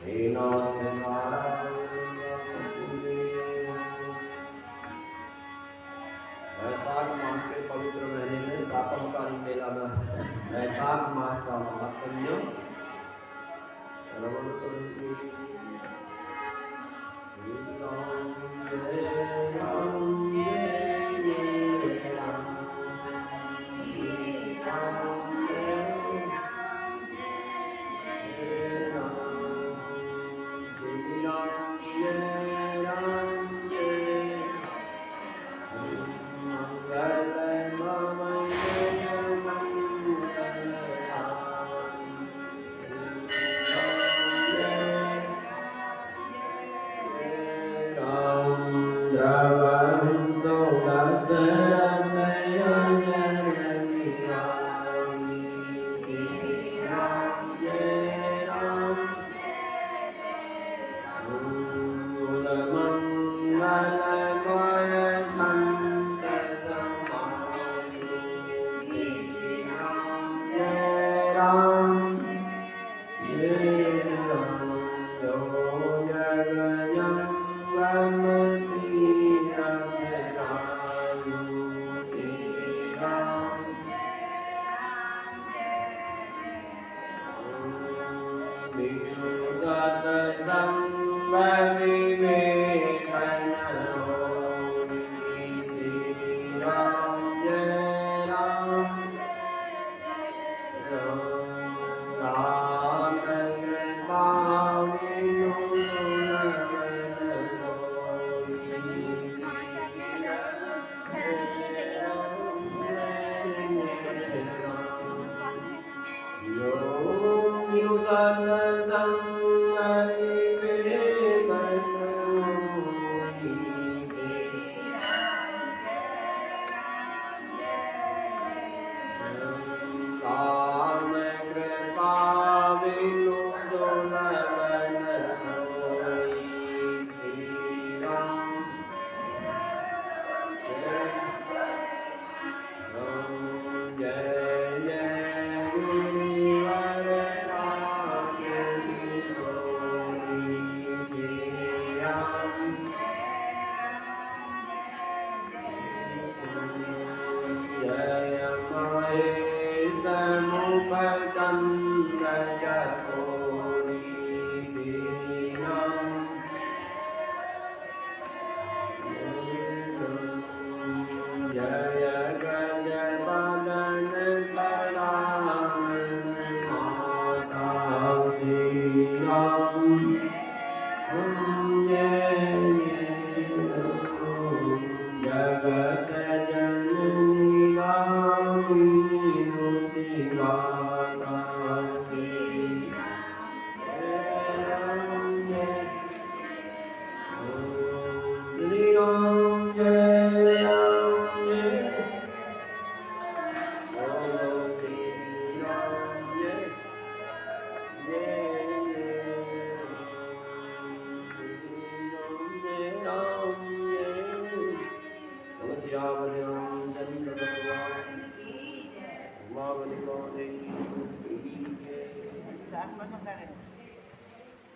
हे नाथ नारायण वासुदेव। वैशाख मास के पवित्र महीने में प्रातःकालीन बेला में वैशाख मास का महात्म्य श्रवण करेंगे। श्री राम जय राम जय जय राम, श्री राम जय जय राम, श्री राम जय राम जय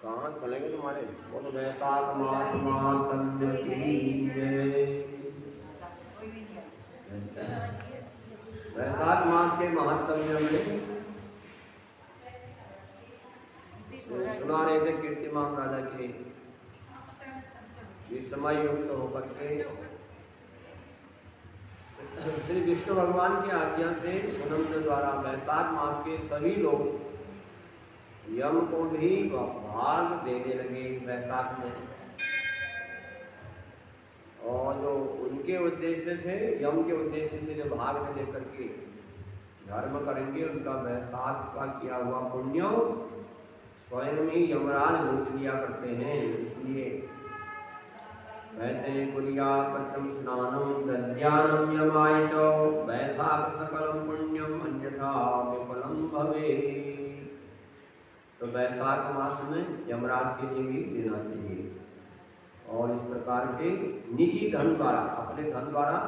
कहाँ चलेंगे तुम्हारे? वो तो वैशाख मास महात्म्य की जय। वैशाख मास के महात्म्य में सुना रहे थे कीर्तिमान राजा के विस्मय युक्त होकर के श्री विष्णु भगवान की आज्ञा से सुनंद द्वारा वैशाख मास के सभी लोग यम को भी भाग देने लगे वैशाख में। और जो उनके उद्देश्य से, यम के उद्देश्य से जो भाग में लेकर के धर्म करेंगे, उनका वैशाख का किया हुआ पुण्य स्वयं ही यमराज लूट लिया करते हैं। इसलिए कहते हैं कुरिया पत्रम स्नानम दद्यानम यमाय च वैशाख सकलम पुण्यम अन्यथा विफलम भवे। तो वैशाख मास में यमराज के लिए भी देना चाहिए। और इस प्रकार से निजी धन द्वारा, अपने धन द्वारा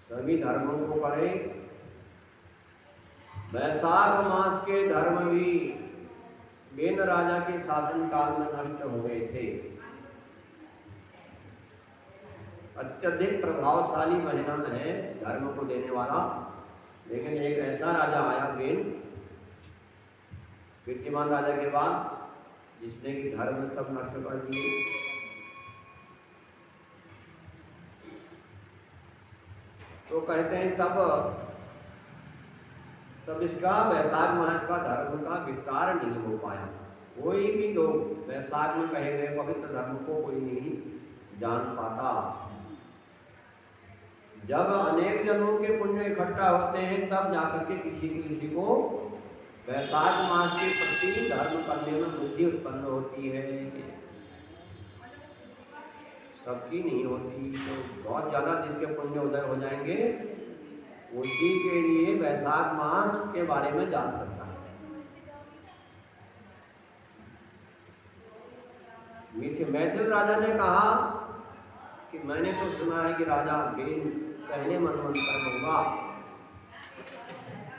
सभी धर्मों को करे, वैशाख मास के धर्म भी वेन राजा के शासन काल में नष्ट हो गए थे। अत्यधिक प्रभावशाली महीना है धर्म को देने वाला, लेकिन एक ऐसा राजा आया वेन, कीर्तिमान राजा के बाद, जिसने कि धर्म सब नष्ट कर दिए। तो कहते हैं तब इसका वैशाख मास का धर्म का विस्तार नहीं हो पाया। कोई भी लोग वैशाख में कहे गए पवित्र धर्म को कोई नहीं जान पाता। जब अनेक जन्मों के पुण्य इकट्ठा होते हैं तब जाकर के किसी को वैशाख मास के प्रति धर्म करने में बुद्धि उत्पन्न होती है। सबकी नहीं होती। तो बहुत ज्यादा जिसके पुण्य उदय हो जाएंगे उसी के लिए वैशाख मास के बारे में जान सकता है। मैथिल राजा ने कहा कि मैंने तो सुना है कि राजा वेन पहले मनवंतर होगा।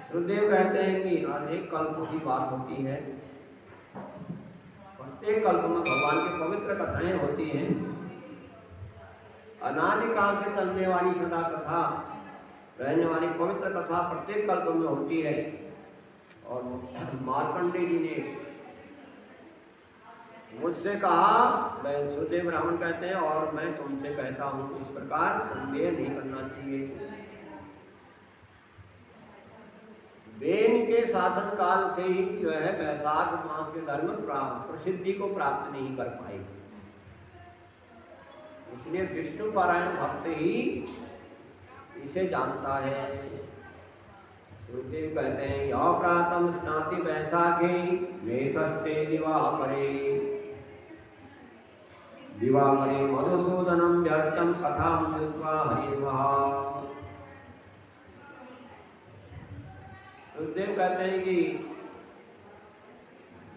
सुखदेव कहते हैं कि अनेक कल्पों की बात होती है, प्रत्येक कल्प में भगवान की पवित्र कथाएं होती हैं। अनादिकाल से चलने वाली सदा कथा, रहने वाली पवित्र कथा प्रत्येक कल्प में होती है। और मार्कंडेय जी ने मुझसे कहा, मैं सुखदेव ब्राह्मण कहते हैं, और मैं तुमसे कहता हूं इस प्रकार संदेह नहीं करना चाहिए। वेन के शासन काल से ही जो है वैशाख मास के धर्म प्रसिद्धि को प्राप्त नहीं कर पाए। इसलिए विष्णु पारायण भक्त ही इसे जानता है। सुखदेव कहते हैं यह प्रातम स्नाति वैशाखे मेषस्ते दिवाकरे मधुसूदनम व्यर्थम कथाम श्रुत्वा हरिर्वहा। सुखदेव कहते हैं कि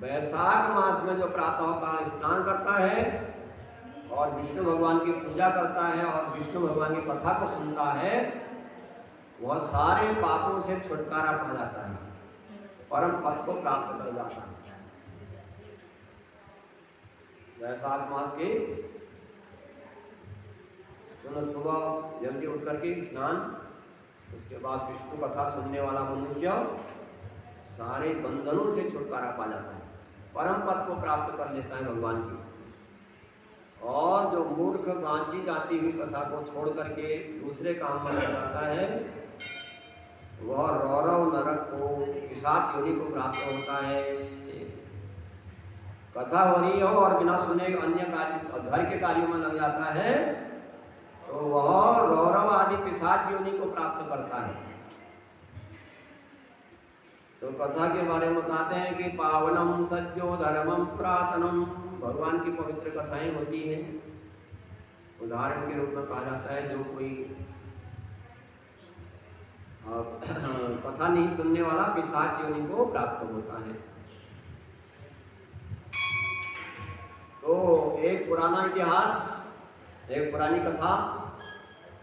वैशाख मास में जो प्रातः काल स्नान करता है और विष्णु भगवान की पूजा करता है और विष्णु भगवान की कथा को सुनता है, वह सारे पापों से छुटकारा पा जाता है, परम पद को प्राप्त कर जाता है। वैशाख मास के सुबह जल्दी उठ करके स्नान, उसके बाद विष्णु कथा सुनने वाला मनुष्य सारे बंधनों से छुटकारा पा जाता है, परम पद को प्राप्त कर लेता है भगवान की। और जो मूर्ख वांछी जाती हुई कथा को छोड़ करके दूसरे काम में लग जाता है, वह रौरव नरक को, पिशाच योनि को प्राप्त होता है। कथा हो रही हो और बिना सुने अन्य कार्य, घर के कार्यों में लग जाता है, तो वह रौरव आदि पिशाच योनि को प्राप्त करता है। तो कथा के बारे में बताते हैं कि पावनम सज्जो धर्मम पुरातनम, भगवान की पवित्र कथाएं होती हैं। उदाहरण के रूप में कहा जाता है जो कोई कथा नहीं सुनने वाला पिशाच योनि को प्राप्त होता है। तो एक पुराना इतिहास, एक पुरानी कथा,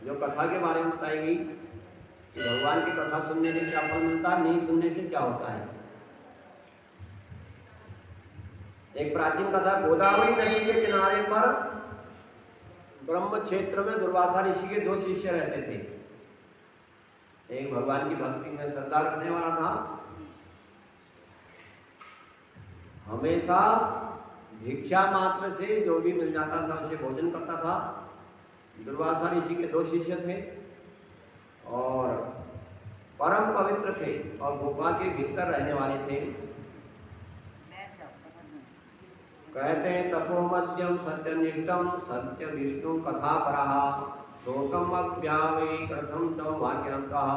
जो कथा के बारे में बताई गई कि भगवान की कथा सुनने से क्या फल मिलता है, नहीं सुनने से क्या होता है। एक प्राचीन कथा, गोदावरी नदी के किनारे पर ब्रह्म क्षेत्र में दुर्वासा ऋषि के 2 शिष्य रहते थे। एक भगवान की भक्ति में श्रद्धा रखने वाला था, हमेशा भिक्षा मात्र से जो भी मिल जाता था उसे भोजन करता था। दुर्वासा ऋषि के 2 शिष्य थे और परम पवित्र थे और गुफा के भीतर रहने वाले थे। कहते हैं तपो मध्यम सत्यनिष्ठम सत्य विष्णु कथा परः शोकम अव्यावे प्रथम तो भाग्यवन्तः।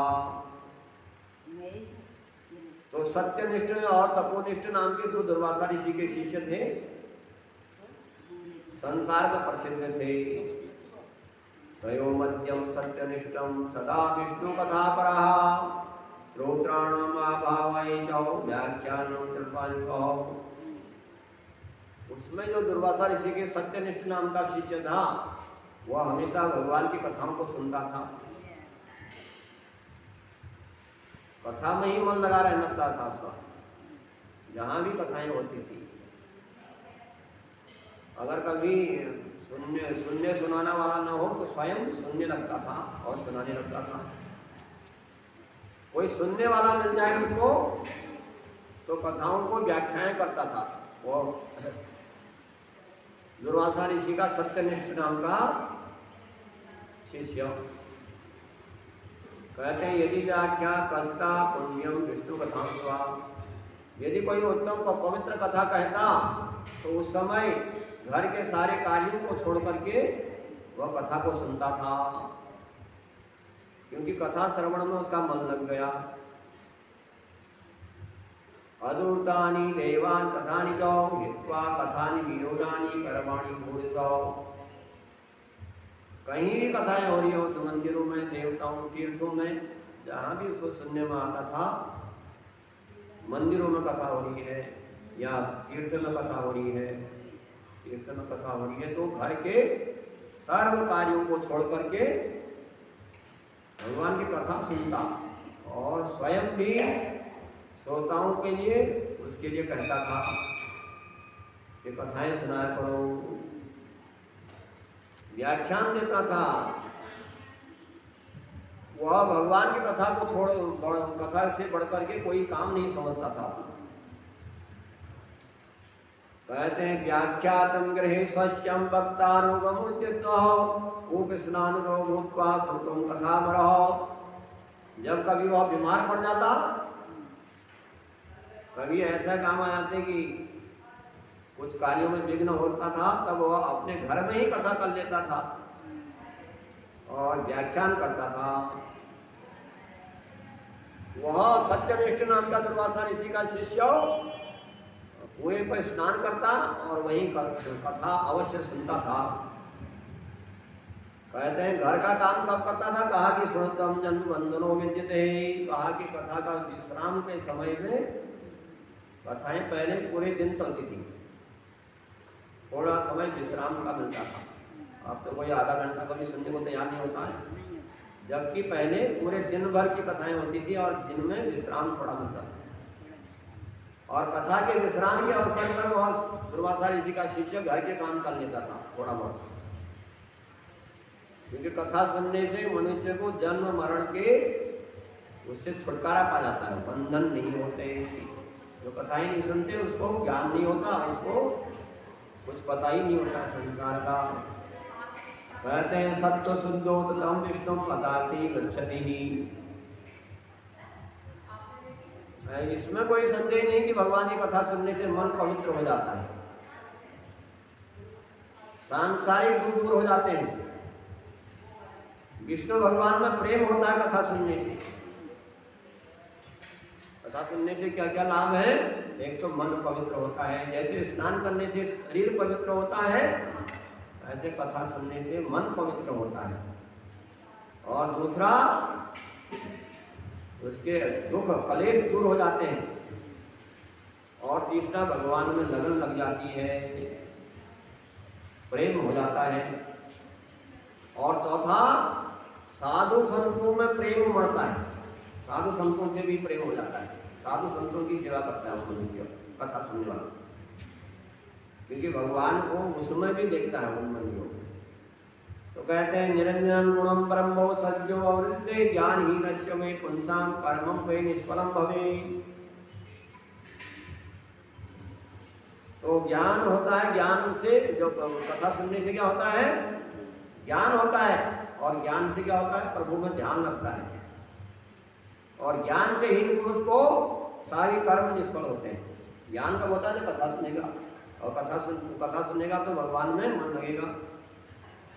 तो सत्यनिष्ठ और तपोनिष्ठ नाम के 2 दुर्वासा ऋषि के शिष्य थे, संसार में प्रसिद्ध थे। तयो मध्यम सत्यनिष्ठम सदा विष्णु कथा परः श्रोत्राणाम आभावै च व्याख्यानं कृपान्वितः। उसमें जो दुर्वासा ऋषि के सत्यनिष्ठ नाम का शिष्य था, वह हमेशा भगवान की कथाओं को सुनता था। कथा में ही मन लगा रहता था उसका, जहाँ भी कथाएं होती थी। अगर कभी सुनने सुनाना वाला न हो तो स्वयं सुनने लगता था और सुनाने लगता था। कोई सुनने वाला मिल जाए उसको तो कथाओं को व्याख्याएं करता था। वो दुर्वासा ऋषि का सत्यनिष्ठ नाम का शिष्य। कहते हैं यदि व्याख्या कस्ता पुण्यम विष्णु कथा हुआ, यदि कोई उत्तम को पवित्र कथा कहता तो उस समय घर के सारे कार्यों को छोड़ करके वह कथा को सुनता था, क्योंकि कथा श्रवण में उसका मन लग गया। अदूर्तानि देवान् कथानि च हित्वा कथानि विनोदानि कर्माणि भूरिशः। कहीं भी कथाएं हो रही हो तो मंदिरों में, देवताओं, तीर्थों में, जहाँ भी उसको सुनने में आता था, मंदिरों में कथा हो रही है या तीर्थ में कथा हो रही है, तीर्थ में कथा हो रही है तो घर के सर्व कार्यों को छोड़ करके भगवान की कथा सुनता और स्वयं भी श्रोताओं के लिए उसके लिए कहता था कि कथाएं सुनाया करो, व्याख्यान देता था। वह भगवान की कथा को छोड़ कथा से बढ़कर के कोई काम नहीं समझता था। कहते हैं व्याख्यातम गृहे स्वस्यम वक्तानुगमुद्यतः उपस्नानो भूत्वा श्रुतुम कथामरः। जब कभी वह बीमार पड़ जाता, कभी ऐसा काम आ जाते कि कुछ कार्यों में विघ्न होता था, तब वह अपने घर में ही कथा कर लेता था और व्याख्यान करता था। वह सत्यनिष्ठ नाम का दुर्वासा ऋषि का शिष्य कुएं पर स्नान करता और वहीं कथा अवश्य सुनता था। कहते हैं घर का काम कब करता था, कहा कि श्रोतम जन वंदनो विद्यते, कहा कि कथा का विश्राम के समय में कथाएं पहले पूरे दिन चलती थी, थोड़ा समय विश्राम का मिलता था। अब तो कोई आधा घंटा कभी सुनने को तैयार नहीं होता है, जबकि पहले पूरे दिन भर की कथाएं होती थी और दिन में विश्राम थोड़ा मिलता था। और कथा के विश्राम के अवसर पर वह दुर्वासा ऋषि का शिष्य घर के काम कर लेता था थोड़ा बहुत, क्योंकि कथा सुनने से मनुष्य को जन्म मरण के उससे छुटकारा पा जाता है, बंधन नहीं होते। जो कथाएं नहीं सुनते उसको ज्ञान नहीं होता, उसको कुछ पता ही नहीं होता संसार का। कहते हैं सत्व शुद्धोत्तम विष्णु पदाति गच्छति ही। इसमें कोई संदेह नहीं कि भगवान की कथा सुनने से मन पवित्र हो जाता है, सांसारिक दुख दूर हो जाते हैं। विष्णु भगवान में प्रेम होता है कथा सुनने से। कथा सुनने से क्या क्या लाभ है? एक तो मन पवित्र होता है, जैसे स्नान करने से शरीर पवित्र होता है, ऐसे कथा सुनने से मन पवित्र होता है। और दूसरा, उसके दुख कलेश दूर हो जाते हैं। और तीसरा, भगवान में लगन लग जाती है, प्रेम हो जाता है। और चौथा, साधु संतों में प्रेम बढ़ता है, साधु संतों से भी प्रेम हो जाता है। साधु संतों की सेवा करता है मनुष्य कथा सुनने वाला, क्योंकि भगवान को उसमें भी देखता है उन मनुष्यों। तो कहते हैं निरंजन गुणम ब्रह्मो सज्जो अवृद्धे ज्ञानहीनस्य वे पुंसाम कर्मं वे निष्फलं भवेत्। तो ज्ञान होता है, ज्ञान से जो कथा सुनने से क्या होता है? ज्ञान होता है। और ज्ञान से क्या होता है? प्रभु में ध्यान लगता है। और ज्ञान से हीन पुरुष को सारी कर्म निष्फल होते हैं। ज्ञान कब होता है? जब कथा सुनेगा, और कथा सुनेगा तो भगवान में मन लगेगा।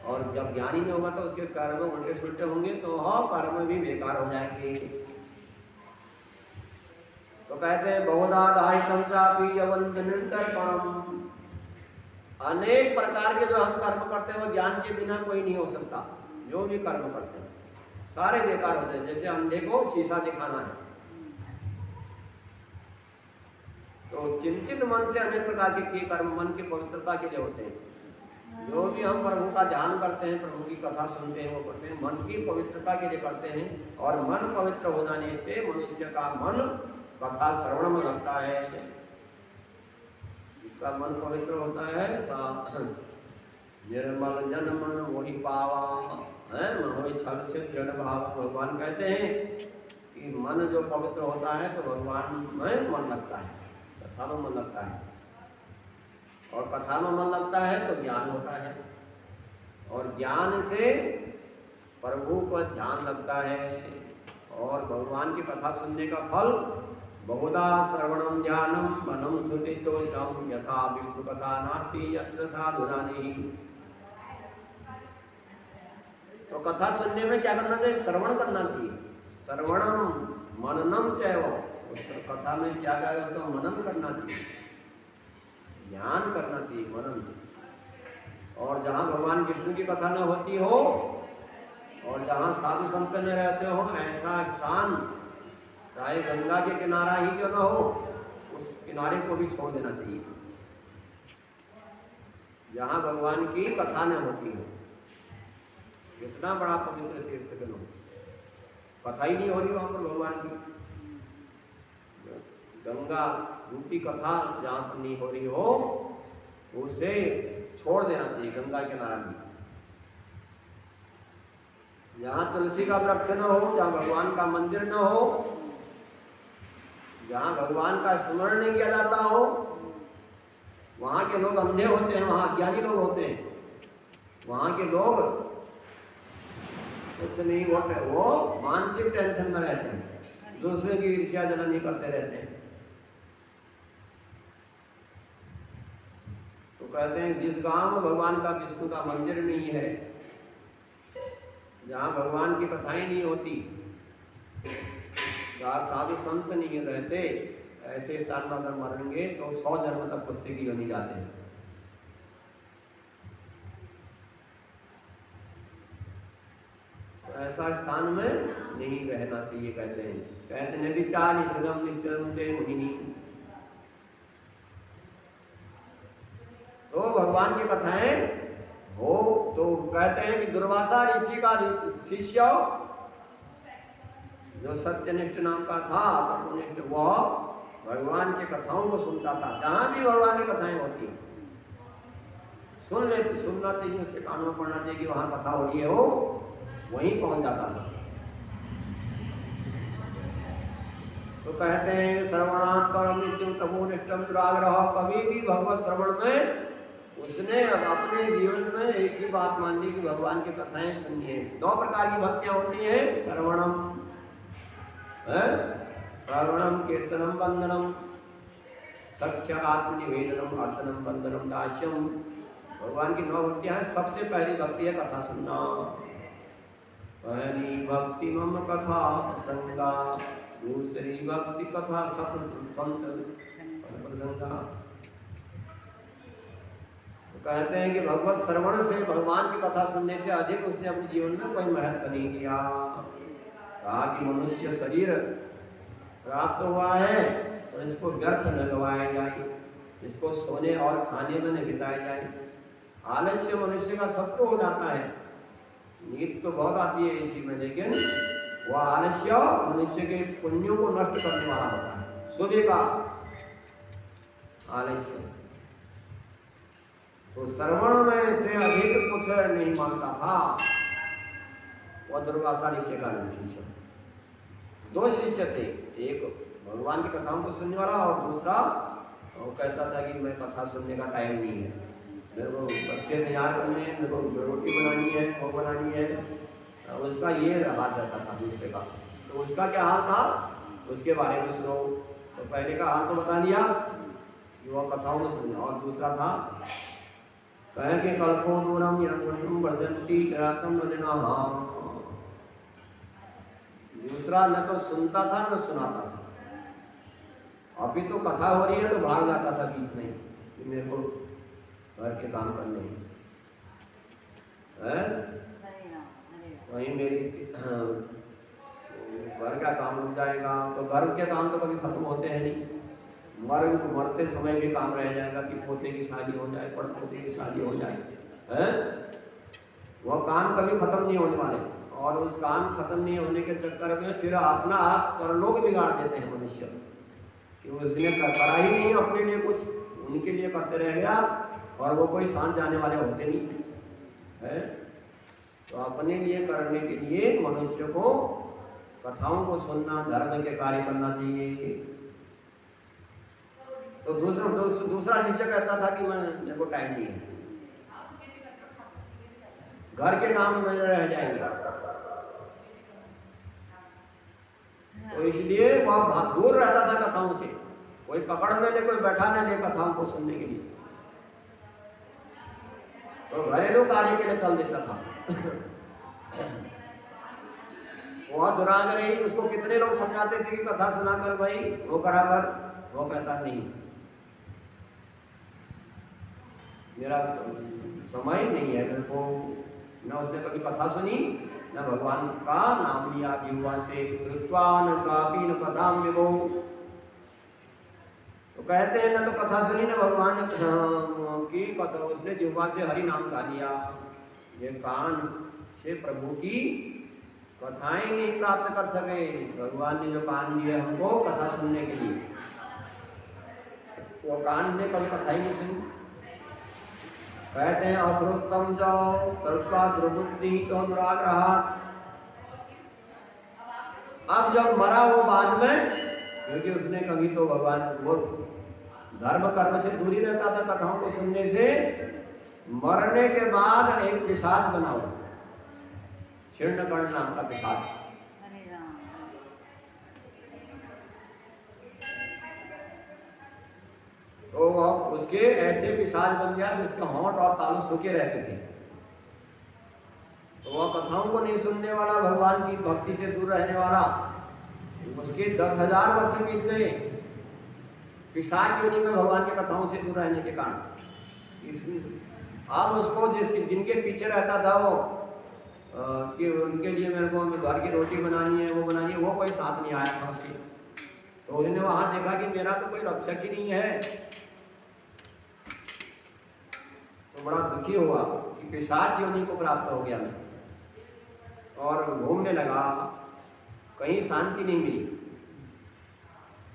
और जब ज्ञानी नहीं होगा तो उसके कर्म उल्टे सुलटे होंगे, तो कर्म भी बेकार हो जाएंगे। तो कहते हैं बहुधाधायितं चापि अवन्दनिर्दर्पणम्। अनेक प्रकार के जो हम कर्म करते हैं वो ज्ञान के बिना कोई नहीं हो सकता। जो भी कर्म करते हैं सारे बेकार होते हैं। जैसे अंधे को शीशा दिखाना है, तो चिंतित मन से अनेक प्रकार के कर्म मन की पवित्रता के लिए होते हैं। जो भी हम प्रभु का ध्यान करते हैं, प्रभु की कथा सुनते हैं, वो करते हैं मन की पवित्रता के लिए करते हैं। और मन पवित्र हो जाने से मनुष्य का मन कथा श्रवण में लगता है। जिसका मन पवित्र होता है सा निर्मल जन मन वही पावा है, वही छल से दृढ़ भाव। भगवान कहते हैं कि मन जो पवित्र होता है तो भगवान में मन लगता है, कथा में मन लगता है। और कथा में मन लगता है तो ज्ञान होता है, और ज्ञान से प्रभु को ध्यान लगता है। और भगवान की कथा सुनने का फल बहुधा श्रवणम ध्यानम मनम श्रुति चोरितम यथा विष्णु कथा नास्ति यत्र साधुरानि। तो कथा सुनने में क्या करना चाहिए? श्रवण करना चाहिए। श्रवणम मननम चैव, उस कथा में क्या क्या है उसका मनन करना चाहिए, ध्यान करना चाहिए, मनन। और जहाँ भगवान विष्णु की कथा न होती हो और जहाँ साधु संत न रहते हो, ऐसा स्थान चाहे गंगा के किनारा ही क्यों ना हो, उस किनारे को भी छोड़ देना चाहिए जहाँ भगवान की कथा न होती हो। कितना बड़ा पवित्र तीर्थ क्यों हो, कथा ही नहीं हो रही वहाँ पर भगवान की। गंगा रूपी कथा जहाँ पर नहीं हो रही हो उसे छोड़ देना चाहिए, गंगा के किनारा भी। जहाँ तुलसी का वृक्ष न हो, जहाँ भगवान का मंदिर न हो, जहाँ भगवान का स्मरण नहीं किया जाता हो, वहाँ के लोग अंधे होते हैं, वहाँ अज्ञानी लोग होते हैं। वहाँ के लोग कुछ नहीं, वो मानसिक टेंशन में रहते हैं, दूसरे की ईर्ष्या जलन नहीं करते रहते हैं। तो कहते हैं जिस गांव में भगवान का विष्णु का मंदिर नहीं है, जहाँ भगवान की कथाएं नहीं होती, जहाँ साधु संत नहीं रहते, ऐसे स्थान में अगर मरेंगे तो 100 जन्म तक कुत्ते की योनि जाते हैं। तो ऐसा स्थान में नहीं रहना चाहिए। कहते हैं विचार निषदम निश्चलम ते मुनि। तो भगवान की कथाएं हो तो कहते हैं कि दुर्वासा ऋषि का शिष्य जो सत्यनिष्ठ नाम का था, तपोनिष्ठ, वह भगवान की कथाओं को सुनता था। जहां भी भगवान की कथाएं होती सुनना चाहिए, उसके कानों में पढ़ना चाहिए कि वहां कथा हो रही है, हो वहीं पहुंच जाता था। तो कहते हैं श्रवणात् परम नित्यम तपोनिष्ठम दुराग्रह। कभी भी भगवत श्रवण में उसने अपने जीवन में एक ही बात मान ली कि भगवान की कथाएं सुननी है। 2 प्रकार की भक्तियां होती हैं, श्रवणम श्रवणम कीर्तनम वंदनम, सख्य आत्मनिवेदनम अर्चनम वंदनम दास्यम। भगवान की 9 भक्तियां हैं। सबसे पहली भक्ति है कथा सुनना। पहली भक्ति मम कथा संगा, दूसरी भक्ति कथा संत प्रसंगा। कहते हैं कि भगवत श्रवण से, भगवान की कथा सुनने से अधिक उसने अपने जीवन में कोई महत्व नहीं किया। कहा कि मनुष्य शरीर प्राप्त हुआ है तो इसको व्यर्थ न गवाया जाए, इसको सोने और खाने में न बिताया जाए। आलस्य मनुष्य का शत्रु हो जाता है। नींद तो बहुत आती है इसी में, लेकिन वह आलस्य मनुष्य के पुण्यों को नष्ट करने वाला होता है। सूर्य का आलस्य तो श्रवण में से अधिक कुछ नहीं मानता था। वह दुर्वासा ऋषि का शिष्य। 2 शिष्य थे, एक भगवान की कथाओं को सुनने वाला और दूसरा वो कहता था कि मैं कथा सुनने का टाइम नहीं है, मेरे को बच्चे तैयार करने हैं, मेरे को रोटी बनानी है, वो बनानी है। उसका ये हाल रहता था दूसरे का। तो उसका क्या हाल था उसके बारे में सुनो। तो पहले का हाल तो बता दिया कि वह कथाओं में सुनना, और दूसरा था कह के कल्पो दूरम यम वर्धन्ति करातम नजनाः। दूसरा न तो सुनता था न सुनाता था। अभी तो कथा हो रही है तो भाग जाता था बीच में कि मेरे को घर के काम करने हैं, वहीं मेरी घर का काम हो जाएगा। तो घर के काम तो कभी खत्म होते हैं नहीं, मरते समय भी काम रह जाएगा कि पोते की शादी हो जाए, पड़पोते की शादी हो जाए, है, वह काम कभी खत्म नहीं होने वाले। और उस काम खत्म नहीं होने के चक्कर में फिर अपना आप परलोक बिगाड़ देते हैं मनुष्य, कि उसने करा ही नहीं अपने लिए कुछ, उनके लिए करते रह गया, और वो कोई सांस जाने वाले होते नहीं है। तो अपने लिए करने के लिए मनुष्य को कथाओं को सुनना, धर्म के कार्य करना चाहिए। तो दूसरा शिष्य कहता था कि मेरे को टाइम नहीं है, घर के काम में रह जाएंगे, तो इसलिए वह दूर रहता था कथाओं से। कोई पकड़ने ले, कोई बैठाने ले कथाओं को सुनने के लिए, तो घरेलू कार्य के लिए चल देता था। वह दुराग्रह ही, उसको कितने लोग समझाते थे कि कथा सुनाकर भाई वो करा कर, वो कहता नहीं, मेरा समय नहीं है, मेरे को न उसने कभी कथा सुनी, न भगवान का नाम लिया जिह्वा से, श्रुत्वान कापि न कथाम विभो। तो कहते हैं न तो कथा सुनी, न भगवान की कथा, उसने जिह्वा से हरि नाम गा लिया। ये कान से प्रभु की कथाएं नहीं प्राप्त कर सके। भगवान ने जो कान दिए हमको कथा सुनने के लिए, वो कान ने कभी कथा ही नहीं सुनी। कहते हैं अश्रुतम जाओ तर्का दुर्बुद्धि तो दुराग्रह। अब जब मरा वो बाद में, क्योंकि उसने कभी तो भगवान वो धर्म कर्म से दूरी रहता था, कथाओं को सुनने से, मरने के बाद एक पिशाच बना हुआ, क्षीणकर्ण नाम का पिशाच। तो अब उसके ऐसे पिशाच बन गया, उसके होंठ और तालु सूखे रहते थे। तो वह कथाओं को नहीं सुनने वाला, भगवान की भक्ति से दूर रहने वाला, उसके 10,000 वर्ष बीत गए पिशाच योनि में भगवान की कथाओं से दूर रहने के कारण। अब उसको जिनके पीछे रहता था वो, कि उनके लिए मेरे को घर की रोटी बनानी है, वो बनानी है, वो कोई साथ नहीं आया था उसके। तो उसने वहां देखा कि मेरा तो कोई रक्षक ही नहीं है, तो बड़ा दुखी हुआ कि पिशाच योनि को प्राप्त हो गया मैं, और घूमने लगा, कहीं शांति नहीं मिली।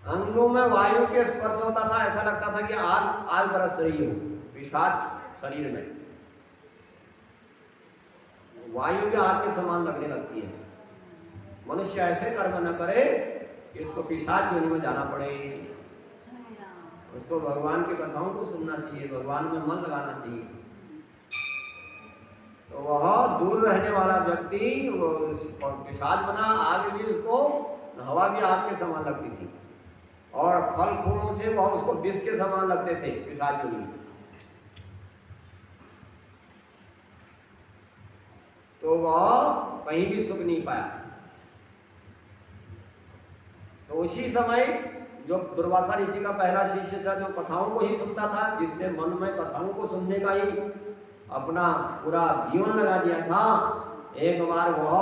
अंगों में वायु के स्पर्श होता था, ऐसा लगता था कि आग आग बरस रही हो, पिशाच शरीर में वायु भी आग के समान लगने लगती है। मनुष्य ऐसे कर्म न करे कि इसको पिशाच योनि में जाना पड़े, उसको भगवान की कथाओं को सुनना चाहिए, भगवान में मन लगाना चाहिए। तो वह दूर रहने वाला व्यक्ति वो पिशाच बना, आग भी उसको, हवा भी आग के समान लगती थी, और फल फूलों से वह उसको विष के समान लगते थे पिशाच योनि। तो वह कहीं भी सुख नहीं पाया। तो उसी समय जो दुर्वासा ऋषि का पहला शिष्य था, जो कथाओं को ही सुनता था, जिसने मन में कथाओं को सुनने का ही अपना पूरा जीवन लगा दिया था, एक बार वह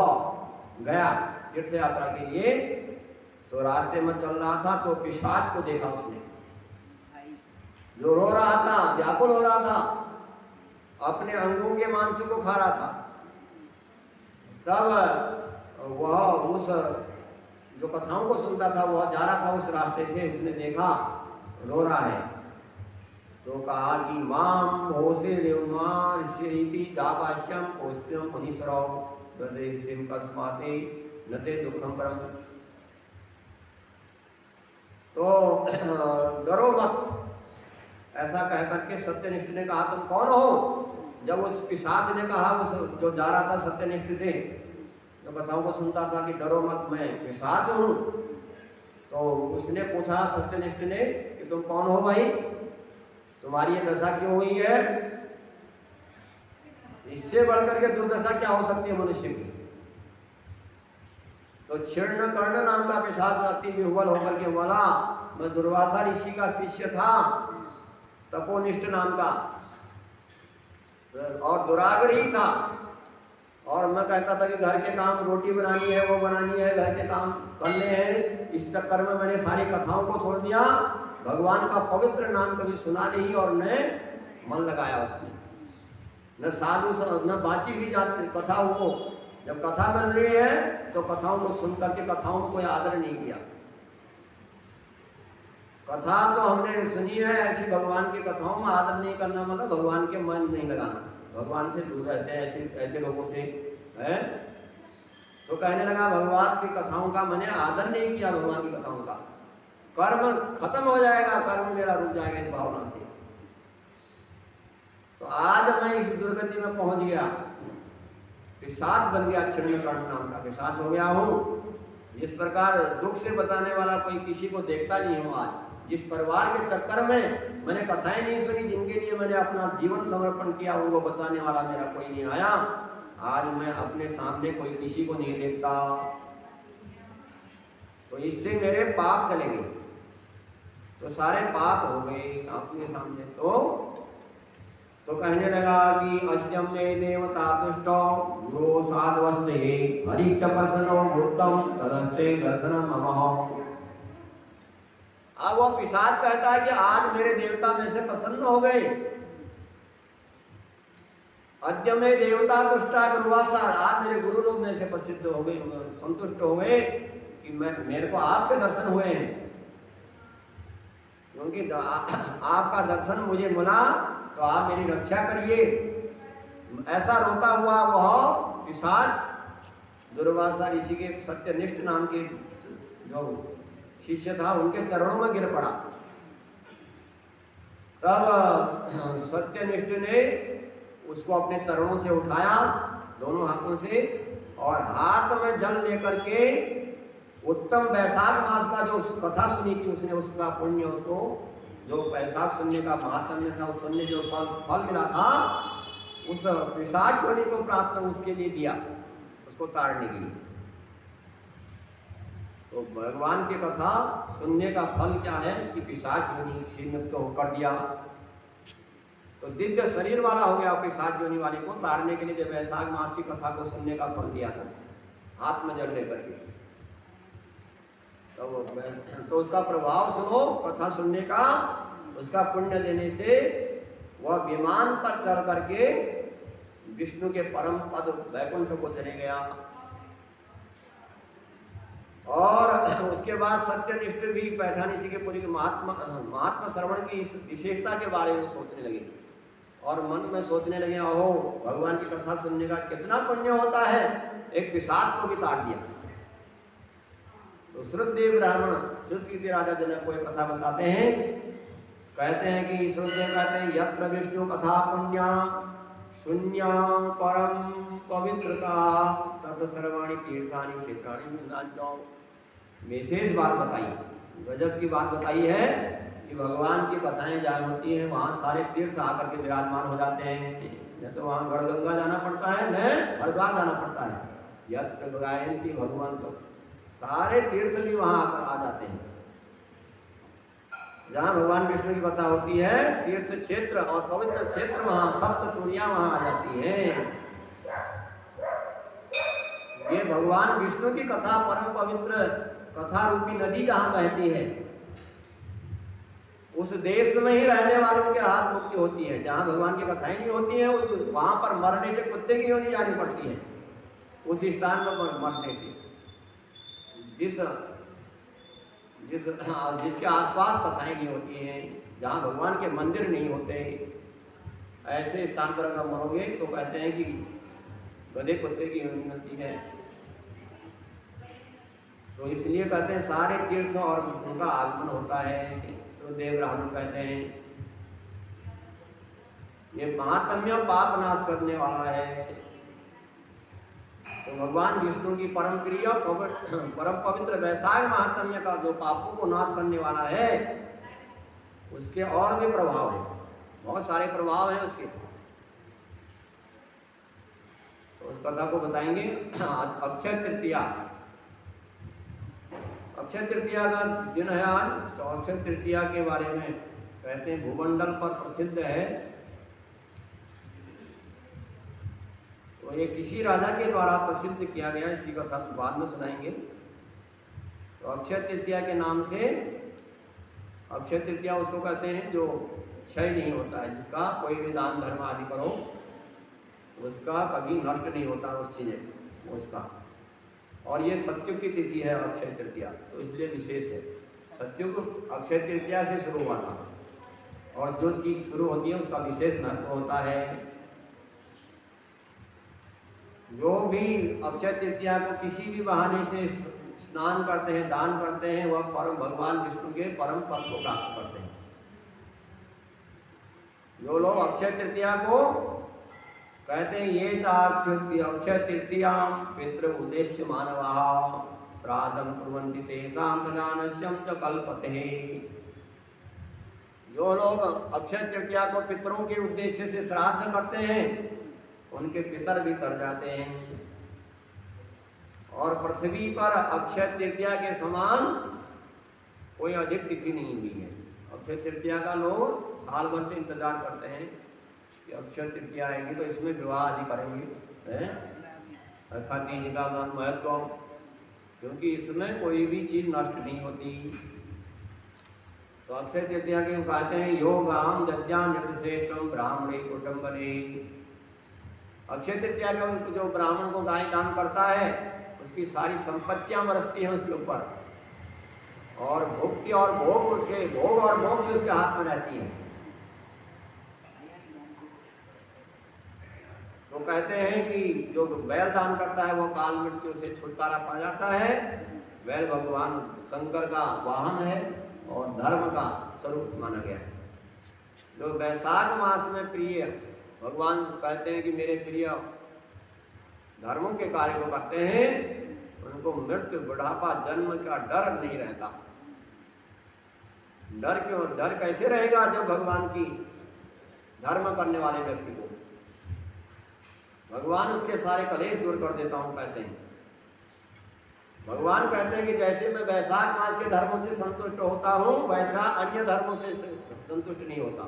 गया तीर्थ यात्रा के लिए, तो रास्ते में चल रहा था, तो पिशाच को देखा उसने, जो रो रहा था, व्याकुल हो रहा था, अपने अंगों के मांस को खा रहा था। तब वह उस जो कथाओं को सुनता था, वह जा रहा था उस रास्ते से, उसने देखा रो रहा है, तो कहा कि माम होसे रेवमान श्रीति दापाश्यम पोस्त्यम मनीषराव दसे सिम कस्माते नते दुखम परम। तो डरो मत, ऐसा कह करके सत्यनिष्ठ ने कहा तुम कौन हो? जब उस पिशाच ने कहा, उस जो जा रहा था सत्यनिष्ठ से, जो कथाओं को सुनता था कि डरो मत मैं पिशाच हूँ, तो उसने पूछा सत्यनिष्ठ ने कि तुम कौन हो भाई, तुम्हारी ये दशा क्यों हुई है? इससे बढ़कर के दुर्दशा क्या हो सकती है मनुष्य की? तो क्षीणकर्ण नाम का पिशाच अति विह्वल होकर के बोला, मैं दुर्वासा ऋषि का शिष्य था, तपोनिष्ठ नाम का, और दुराग्रही था, और मैं कहता था कि घर के काम, रोटी बनानी है, वो बनानी है, घर के काम करने हैं। इस चक्कर में मैंने सारी कथाओं को छोड़ दिया, भगवान का पवित्र नाम कभी सुना नहीं और न मन लगाया उसने, न साधु न बाँची भी जाती कथा। वो जब कथा बन रही है तो कथाओं को सुन करके कथाओं को आदर नहीं किया। कथा तो हमने सुनी है, ऐसी भगवान की कथाओं में आदर नहीं करना मतलब भगवान के मन नहीं लगाना, भगवान से दूर रहते हैं ऐसे ऐसे लोगों से है। तो कहने लगा भगवान की कथाओं का मैंने आदर नहीं किया, भगवान की कथाओं का कर्म खत्म हो जाएगा, कर्म मेरा रुक जाएगा इस भावना से। तो आज मैं इस दुर्गति में पहुंच गया, पिशाच बन गया, छिन्नकर्ण नाम का पिशाच हो गया हूँ। जिस प्रकार दुख से बचाने वाला कोई किसी को देखता नहीं हूँ आज, जिस परिवार के चक्कर में मैंने कथाएं नहीं सुनी, जिनके लिए मैंने अपना जीवन समर्पण किया, उनको बचाने वाला मेरा कोई नहीं आया, आज मैं अपने सामने कोई किसी को नहीं देखता। तो इससे मेरे पाप चले गए, तो सारे पाप हो गए अपने सामने। तो कहने लगा कि अद्यम में देवता तुष्टो गुरु साधवश्चये हरिश्च प्रसन्नो भूतम तदस्ते दर्शनम मम। अब वो पिशाच कहता है कि आज मेरे देवता में से प्रसन्न हो गए। अद्य में देवता तुष्टा गुरुवासा, आज मेरे गुरु लोग में से प्रसिद्ध हो गए, संतुष्ट हो गए कि मेरे को आपके दर्शन हुए हैं, क्योंकि आपका दर्शन मुझे मिला तो आप मेरी रक्षा करिए। ऐसा रोता हुआ वह पिशाच दुर्वासा ऋषि के सत्यनिष्ठ नाम के जो शिष्य था उनके चरणों में गिर पड़ा। तब सत्यनिष्ठ ने उसको अपने चरणों से उठाया दोनों हाथों से, और हाथ में जल लेकर के उत्तम वैशाख मास का जो कथा सुनी थी उसने, उसका पुण्य उसको जो वैशाख सुनने का महात्म्य था, उस सुनने जो फल मिला था, उस पिशाच होने को प्राप्त उसके लिए दिया, उसको तारने के लिए। तो भगवान की कथा सुनने का फल क्या है कि पिशाच योनि से मुक्त कर दिया, तो दिव्य शरीर वाला हो गया। पिशाच योनि वाले को तारने के लिए जब वैशाख मास की कथा को सुनने का फल दिया था हाथ में जल लेकर के, तो उसका प्रभाव सुनो, कथा सुनने का, उसका पुण्य देने से वह विमान पर चढ़ करके विष्णु के परम पद वैकुंठ को चले गया। और उसके बाद सत्यनिष्ठ भी पैठानी ऋषि के पुरी के महात्मा श्रवण की इस विशेषता के बारे में सोचने लगे, और मन में सोचने लगे ओहो भगवान की कथा सुनने का कितना पुण्य होता है, एक पिशाच को भी तार दिया। तो श्रुतदेव ब्राह्मण श्रुतकीर्ति राजा जनक को एक कथा बताते हैं, कहते हैं कि श्रुतदेव कहते हैं यत्र विष्णु कथा पुण्या शून्य परम पवित्रता तत् सर्वाणि तीर्थानि क्षेत्राणि विंध्याचल। विशेष बात बताई, गजब की बात बताई है कि भगवान की कथाएं जहाँ होती हैं वहाँ सारे तीर्थ आकर के विराजमान हो जाते हैं। न तो वहाँ गढ़गंगा जाना पड़ता है, न हरिद्वार जाना पड़ता है। यत्र गायन्ति भगवान तो सारे तीर्थ भी वहाँ आकर आ जाते हैं। जहाँ भगवान विष्णु की कथा होती है, तीर्थ क्षेत्र और पवित्र क्षेत्र, वहाँ सप्त तुरियां वहाँ आ जाती हैं। ये भगवान विष्णु की कथा, परम पवित्र कथा रूपी नदी जहाँ बहती है, उस देश में ही रहने वालों के हाथ मुक्ति होती है। जहाँ भगवान की कथाएं नहीं होती है, वहाँ पर मरने से कुत्ते की योनि जानी पड़ती है। उस स्थान पर मरने से जिसके आसपास कथाएं नहीं होती हैं, जहाँ भगवान के मंदिर नहीं होते, ऐसे स्थान पर अगर मरोगे तो कहते हैं कि गधे कुत्ते की योनि मिलती है। तो इसलिए कहते हैं सारे तीर्थ और उनका आगमन होता है। श्रुतदेव ब्राह्मण कहते हैं ये महात्म्य पाप नाश करने वाला है। तो भगवान विष्णु की परम प्रिय परम पवित्र वैशाख महात्म्य का जो पापों को नाश करने वाला है, उसके और भी प्रभाव है, बहुत सारे प्रभाव हैं उसके। तो उस कथा को बताएंगे। अक्षय तृतीया, अक्षय तृतीया का दिन है आज। तो अक्षय तृतीया के बारे में कहते हैं भूमंडल पर प्रसिद्ध है। तो ये किसी राजा के द्वारा प्रसिद्ध किया गया, इसकी कथा बाद में सुनाएंगे। तो अक्षय तृतीया के नाम से, अक्षय तृतीया उसको कहते हैं जो क्षय नहीं होता है, जिसका कोई भी दान धर्म आदि करो उसका कभी नष्ट नहीं होता उस चीज़ें उसका। और ये सत्युग की तिथि है अक्षय तृतीया, तो इसलिए विशेष है। सत्युग अक्षय तृतीया से शुरू हुआ था, और जो चीज शुरू होती है उसका विशेष महत्व होता है। जो भी अक्षय तृतीया को किसी भी बहाने से स्नान करते हैं, दान करते हैं, वह परम भगवान विष्णु के परम पद को प्राप्त करते हैं। जो लोग अक्षय तृतीया को कहते हैं ये अक्षय तृतीया पितृ उद्देश्य मानवा श्राद्धम कुर्वन्ति तेषां तदानस्यं च कल्पते। जो लोग अक्षय तृतीया को पितरों के उद्देश्य से श्राद्ध करते हैं, उनके पितर भी तर जाते हैं। और पृथ्वी पर अक्षय तृतीया के समान कोई अधिक तिथि नहीं हुई है। अक्षय तृतीया का लोग साल भर से इंतजार करते हैं कि अक्षय तृतीया आएगी तो इसमें विवाह आदि करेंगे, अर्थात तीज का महत्व, क्योंकि इसमें कोई भी चीज नष्ट नहीं होती। तो अक्षय तृतीया के कहते हैं योगाम दद्याम निर्विशेषम ब्राह्मणे कुटुंबने। अक्षय तृतीया का जो ब्राह्मण को गाय दान करता है उसकी सारी संपत्तियां बरसती हैं उसके ऊपर, और भुक्ति और भोग उसके भोग और मोक्ष उसके हाथ में रहती है। तो कहते हैं कि जो बैल दान करता है वो काल मृत्यु से छुटकारा पा जाता है। बैल भगवान शंकर का वाहन है और धर्म का स्वरूप माना गया है। जो वैशाख मास में प्रिय भगवान कहते हैं कि मेरे प्रिय धर्मों के कार्य को करते हैं, उनको मृत्यु बुढ़ापा जन्म का डर नहीं रहता। डर क्यों? डर कैसे रहेगा जब भगवान की धर्म करने वाले व्यक्ति को भगवान उसके सारे कलेश दूर कर देता हूं, कहते हैं। भगवान कहते हैं कि जैसे मैं वैशाख मास के धर्मों से संतुष्ट होता हूं, वैसा अन्य धर्मों से संतुष्ट नहीं होता।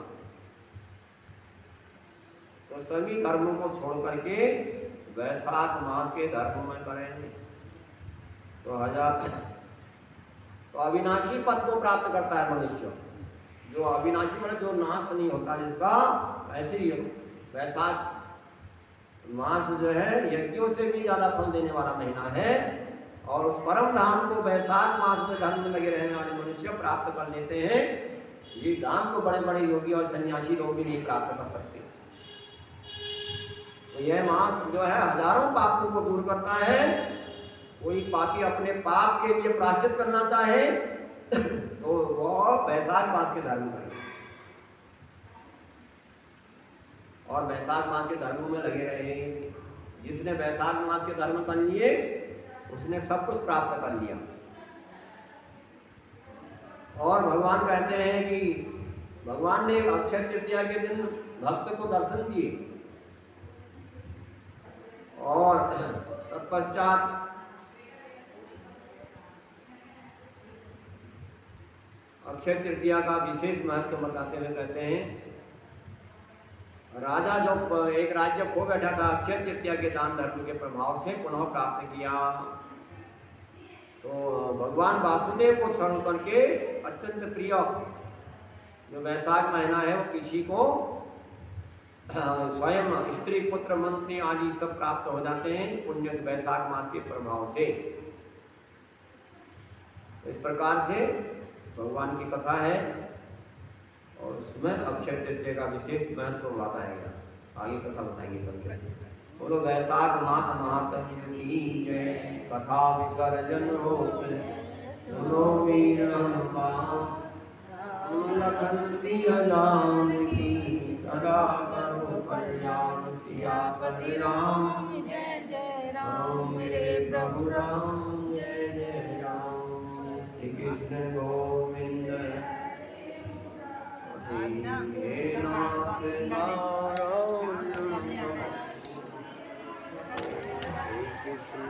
तो सभी धर्मों को छोड़ करके वैशाख मास के धर्म में करेंगे तो अविनाशी पद को प्राप्त करता है मनुष्य। जो अविनाशी मतलब जो नाश नहीं होता जिसका, ऐसे ही वैशाख मास जो है यज्ञों से भी ज्यादा फल देने वाला महीना है, और उस परम धाम को वैशाख मास में धर्म में लगे रहने वाले मनुष्य प्राप्त कर लेते हैं। ये धाम को बड़े बड़े योगी और सन्यासी लोग भी नहीं प्राप्त कर सकते। तो यह मास जो है हजारों पापों को दूर करता है। कोई पापी अपने पाप के लिए प्रायश्चित करना चाहे तो वह वैशाख मास के धर्म करें, और वैशाख मास के धर्मों में लगे रहे। जिसने वैशाख मास के धर्म कर लिए उसने सब कुछ प्राप्त कर लिया। और भगवान कहते हैं कि भगवान ने अक्षय तृतीया के दिन भक्त को दर्शन दिए, और तत्पश्चात अक्षय तृतीया का विशेष महत्व बताते हुए कहते हैं, राजा जो एक राज्य खो बैठा था अक्षय तृतीया के दान धर्म के प्रभाव से पुनः प्राप्त किया। तो भगवान वासुदेव को छोड़ करके अत्यंत प्रिय जो वैशाख महीना है वो किसी को स्वयं स्त्री पुत्र मंत्री आदि सब प्राप्त हो जाते हैं पुण्य वैशाख मास के प्रभाव से। इस प्रकार से भगवान की कथा है, और उसमें अक्षय तृतीया का विशेष महत्व बताएगा। आगे कथा बताएंगे। बोलो वैशाख मास महात्म्य की जय। कथा विसर्जन होते सुनो वीर लखन सिया जानकी सदा करो कल्याण सियापति राम जय जय राम मेरे प्रभु राम जय जय राम। श्री कृष्ण गोविंद हे नाथ नारायण श्री कृष्ण